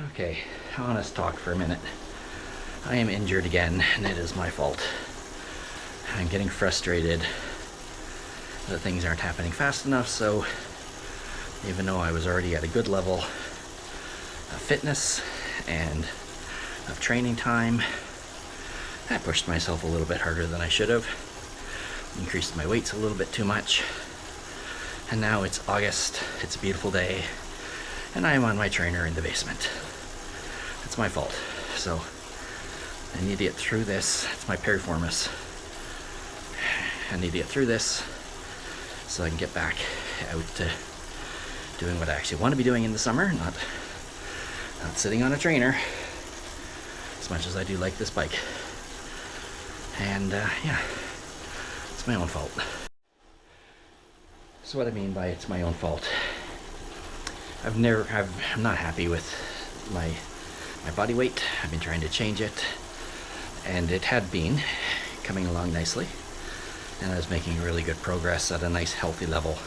Okay, honest talk for a minute. I am injured again, and it is my fault. I'm getting frustrated that things aren't happening fast enough, so even though I was already at a good level of fitness and of training time, I pushed myself a little bit harder than I should have, increased my weights a little bit too much, and now it's August, it's a beautiful day, and I am on my trainer in the basement. It's my fault, so I need to get through this. It's my piriformis. I need to get through this so I can get back out to doing what I actually want to be doing in the summer, not sitting on a trainer, as much as I do like this bike. And yeah, it's my own fault. So what I mean by it's my own fault, I'm not happy with my body weight. I've been trying to change it, and it had been coming along nicely, and I was making really good progress at a nice healthy level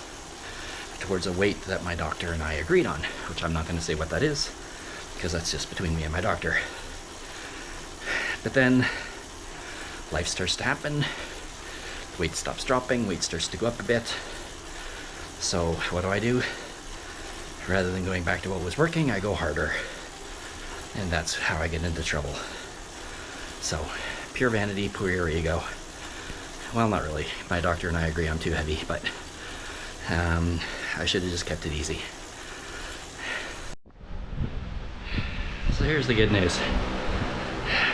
towards a weight that my doctor and I agreed on, which I'm not going to say what that is because that's just between me and my doctor. But then life starts to happen, weight stops dropping, weight starts to go up a bit. So what do? Rather than going back to what was working, I go harder. And that's how I get into trouble. So, pure vanity, pure ego. Well, not really. My doctor and I agree I'm too heavy, but I should have just kept it easy. So here's the good news.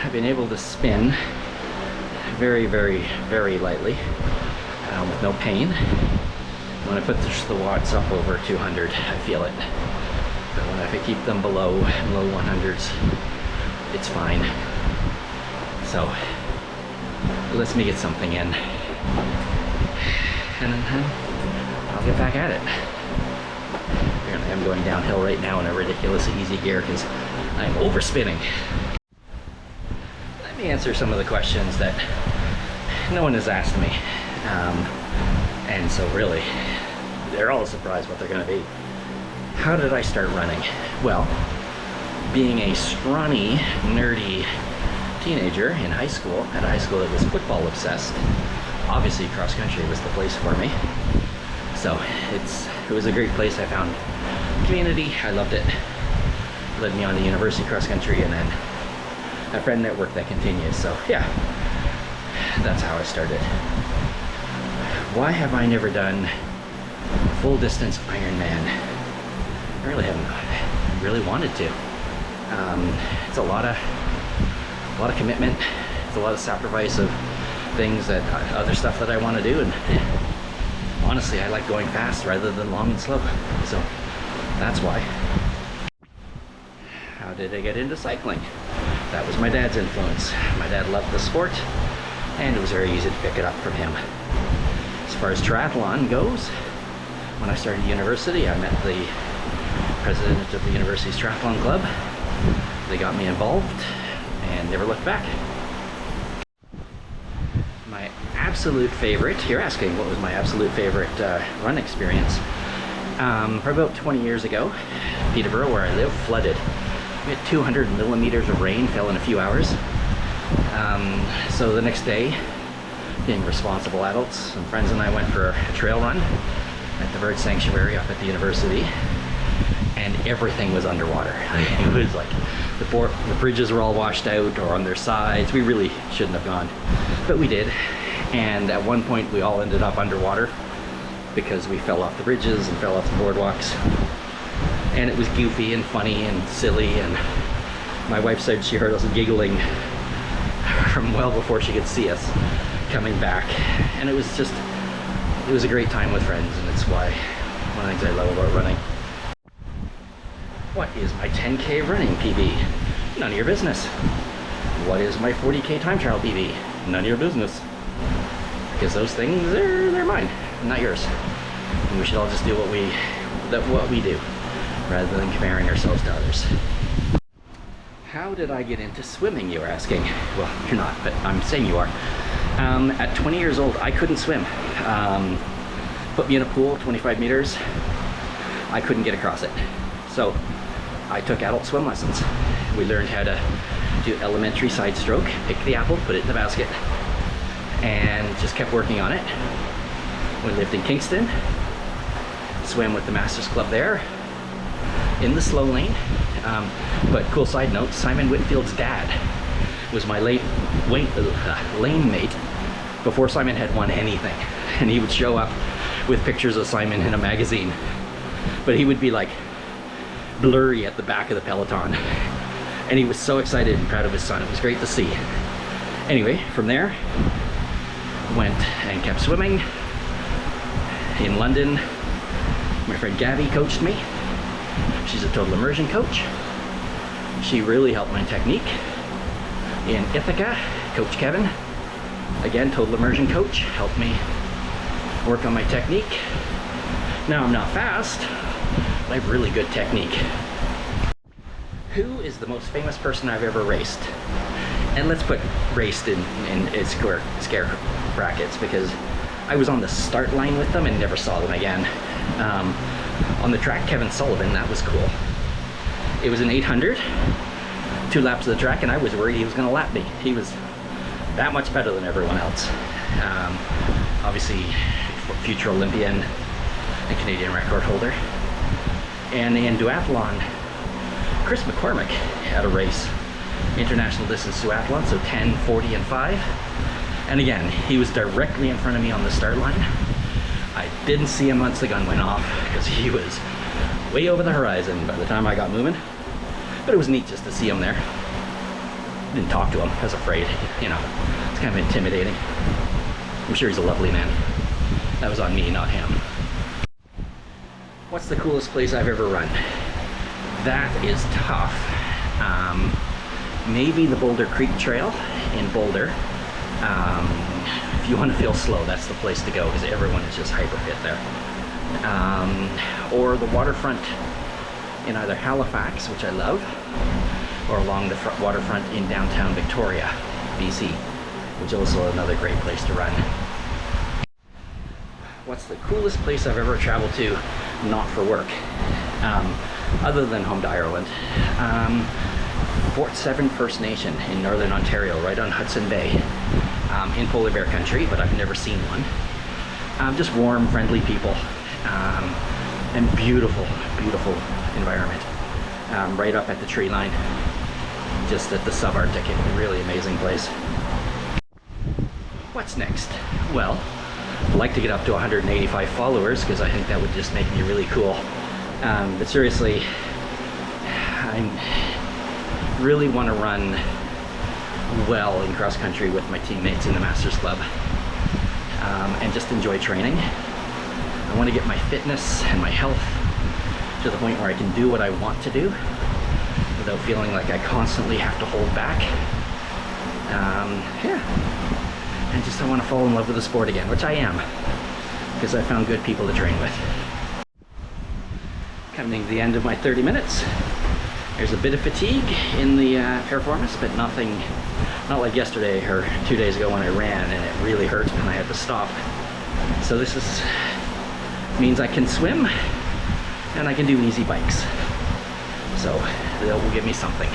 I've been able to spin very, very, very lightly with no pain. When I put the watts up over 200, I feel it. But when I keep them below low 100s, it's fine. So it lets me get something in, and then I'll get back at it. Apparently I'm going downhill right now in a ridiculously easy gear because I'm overspinning. Let me answer some of the questions that no one has asked me. And so really, they're all surprised what they're going to be. How did I start running? Well, being a scrawny, nerdy teenager in high school, at a high school that was football obsessed, obviously cross country was the place for me. So it was a great place. I found community. I loved it. Led me on to university cross country, and then a friend network that continues. So yeah, that's how I started. Why have I never done full distance Ironman? I really haven't. I really wanted to. It's a lot of commitment. It's a lot of sacrifice of things that other stuff that I want to do, and honestly, I like going fast rather than long and slow. So that's why. How did I get into cycling? That was my dad's influence. My dad loved the sport, and it was very easy to pick it up from him. As far as triathlon goes, when I started university, I met the president of the university's triathlon club. They got me involved and never looked back. My absolute favorite, you're asking what was my absolute favorite run experience. For about 20 years ago, Peterborough, where I live, flooded. We had 200 millimeters of rain, fell in a few hours. So the next day, being responsible adults, some friends and I went for a trail run at the bird sanctuary up at the university, and everything was underwater. It was like the bridges were all washed out or on their sides. We really shouldn't have gone, but we did. And at one point we all ended up underwater because we fell off the bridges and fell off the boardwalks, and it was goofy and funny and silly, and my wife said she heard us giggling from well before she could see us coming back, and it was a great time with friends, and it's why one of the things I love about running. What is my 10K running PB? None of your business. What is my 40K time trial PB? None of your business. Because those things, they're mine, not yours. And we should all just do what we do, rather than comparing ourselves to others. How did I get into swimming, you're asking? Well, you're not, but I'm saying you are. At 20 years old, I couldn't swim. Put me in a pool, 25 meters. I couldn't get across it. So I took adult swim lessons. We learned how to do elementary side stroke, pick the apple, put it in the basket, and just kept working on it. We lived in Kingston, swam with the Masters Club there, in the slow lane. But cool side note, Simon Whitfield's dad was my lane mate before Simon had won anything. And he would show up with pictures of Simon in a magazine. But he would be like blurry at the back of the peloton. And he was so excited and proud of his son. It was great to see. Anyway, from there, went and kept swimming. In London, my friend Gabby coached me. She's a total immersion coach. She really helped my technique. In Ithaca, Coach Kevin, again, total immersion coach, helped me work on my technique. Now I'm not fast, but I have really good technique. Who is the most famous person I've ever raced? And let's put raced in scare brackets, because I was on the start line with them and never saw them again. On the track, Kevin Sullivan, that was cool. It was an 800, 2 laps of the track, and I was worried he was gonna lap me. He was that much better than everyone else. Obviously, future Olympian and Canadian record holder. And in duathlon, Chris McCormick had a race, international distance duathlon, so 10, 40, and 5. And again, he was directly in front of me on the start line. I didn't see him once the gun went off because he was way over the horizon by the time I got moving. But it was neat just to see him there. Didn't talk to him, I was afraid, you know. It's kind of intimidating. I'm sure he's a lovely man. That was on me, not him. What's the coolest place I've ever run? That is tough. Maybe the Boulder Creek Trail in Boulder. If you want to feel slow, that's the place to go because everyone is just hyper fit there. Or the waterfront in either Halifax, which I love, or along the waterfront in downtown Victoria, BC, which is also another great place to run. What's the coolest place I've ever traveled to, not for work, other than home to Ireland? Fort Severn First Nation in Northern Ontario, right on Hudson Bay, in polar bear country, but I've never seen one. Just warm, friendly people, and beautiful, beautiful environment. Right up at the tree line, just at the subarctic, a really amazing place. What's next? Well, I'd like to get up to 185 followers because I think that would just make me really cool. But seriously, I really want to run well in cross country with my teammates in the Masters Club, and just enjoy training. I want to get my fitness and my health to the point where I can do what I want to do without feeling like I constantly have to hold back. Yeah, and just I want to fall in love with the sport again, which I am, because I found good people to train with. Coming to the end of my 30 minutes. There's a bit of fatigue in the performance, but nothing, not like yesterday or 2 days ago when I ran and it really hurt and I had to stop. So this means I can swim and I can do easy bikes. So that will give me something.